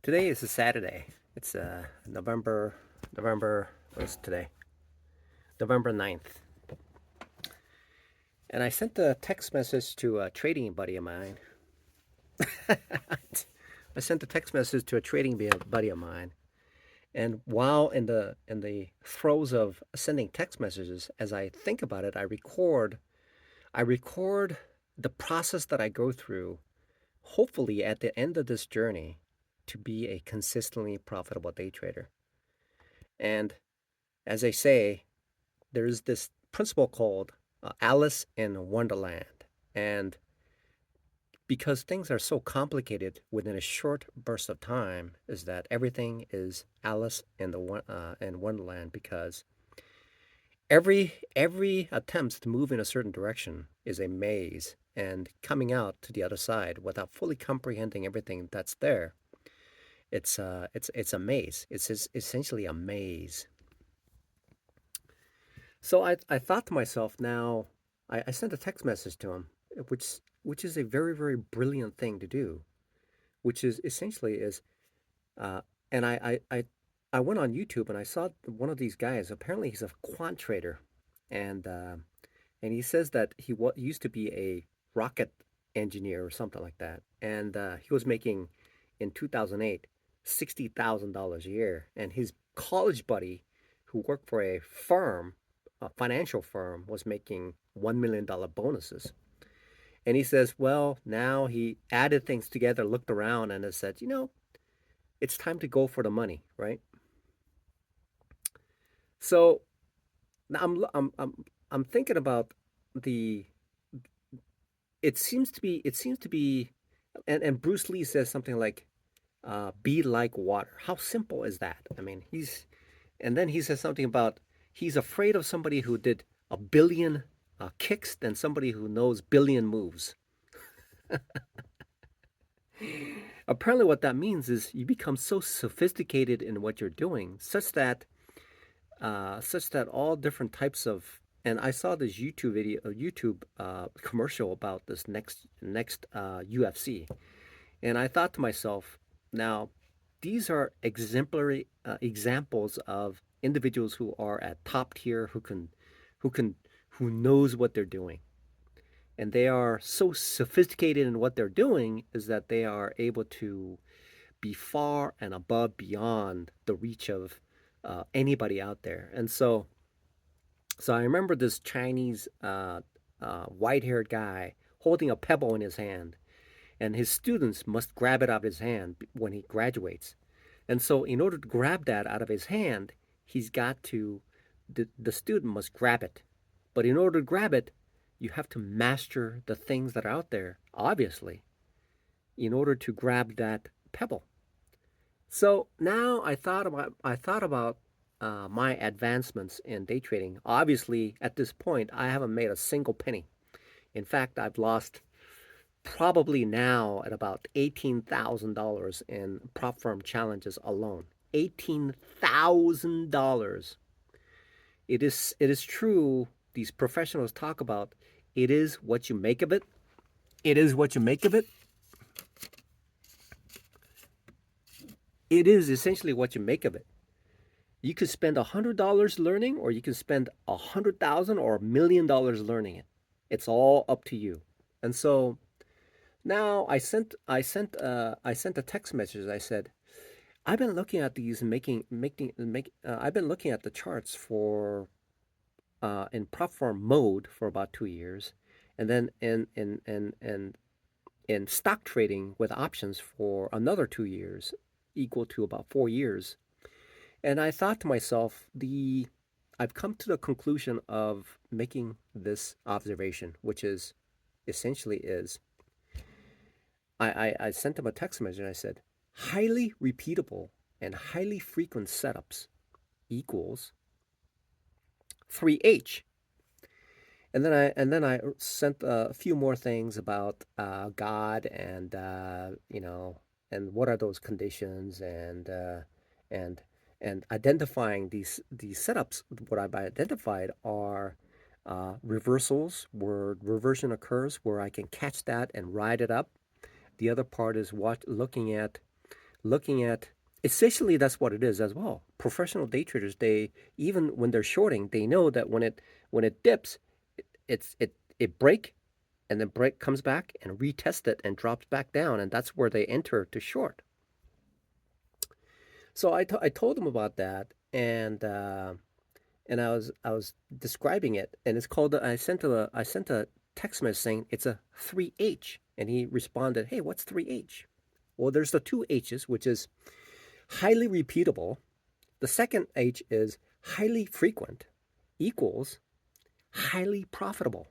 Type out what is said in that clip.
Today is a Saturday. It's November, what's today? November 9th. And I sent a text message to a trading buddy of mine. I sent a text message to a trading buddy of mine. And while in the throes of sending text messages, as I think about it, I record the process that I go through, hopefully at the end of this journey, to be a consistently profitable day trader. And as they say, there's this principle called Alice in Wonderland. And because things are so complicated within a short burst of time, is that everything is Alice in Wonderland, because every attempt to move in a certain direction is a maze, and coming out to the other side without fully comprehending everything that's there, it's a maze. It's essentially a maze. So I thought to myself, now I sent a text message to him, which is a very, very brilliant thing to do, which is essentially is uh, and I went on YouTube and I saw one of these guys. Apparently he's a quant trader, and he says that used to be a rocket engineer or something like that, and he was making in 2008 $60,000 a year, and his college buddy who worked for a financial firm, was making $1 million bonuses. And he says, well, now he added things together, looked around, and has said, it's time to go for the money, right? So now I'm thinking about the. It seems to be, and Bruce Lee says something like, "Be like water." How simple is that? I mean, and then he says something about he's afraid of somebody who did a billion kicks than somebody who knows billion moves. Apparently, what that means is you become so sophisticated in what you're doing, such that all different types of. And I saw this YouTube commercial about this next UFC, and I thought to myself, now these are exemplary examples of individuals who are at top tier, who can, who knows what they're doing, and they are so sophisticated in what they're doing is that they are able to be far and above beyond the reach of anybody out there. And so I remember this Chinese white-haired guy holding a pebble in his hand, and his students must grab it out of his hand when he graduates. And so, in order to grab that out of his hand, he's got to the student must grab it. But in order to grab it, you have to master the things that are out there, obviously, in order to grab that pebble. So now I thought about my advancements in day trading. Obviously, at this point, I haven't made a single penny. In fact, I've lost probably now at about $18,000 in prop firm challenges alone. $18,000. It is true. These professionals talk about it is what you make of it. It is what you make of it. It is essentially what you make of it. You could spend $100 learning, or you can spend 100,000 or $1 million learning it. It's all up to you. And so now I sent a text message. I said, I've been looking at these I've been looking at the charts for in prop firm mode for about 2 years, and then in stock trading with options for another 2 years, equal to about 4 years. And I thought to myself, the I've come to the conclusion of making this observation, which is essentially is I sent him a text message and I said, highly repeatable and highly frequent setups equals 3H. And then I sent a few more things about God, and and what are those conditions, and and identifying these setups. What I've identified are reversals, where reversion occurs, where I can catch that and ride it up. The other part is looking at looking at essentially that's what it is as well. Professional day traders, they even when they're shorting, they know that when it dips, it break and then break comes back and retest it and drops back down, and that's where they enter to short. So I told them about that, and I was describing it, and it's called. I sent a text message saying it's a 3H, and he responded, "Hey, what's 3H?" Well, there's the two H's, which is highly repeatable. The second H is highly frequent equals highly profitable.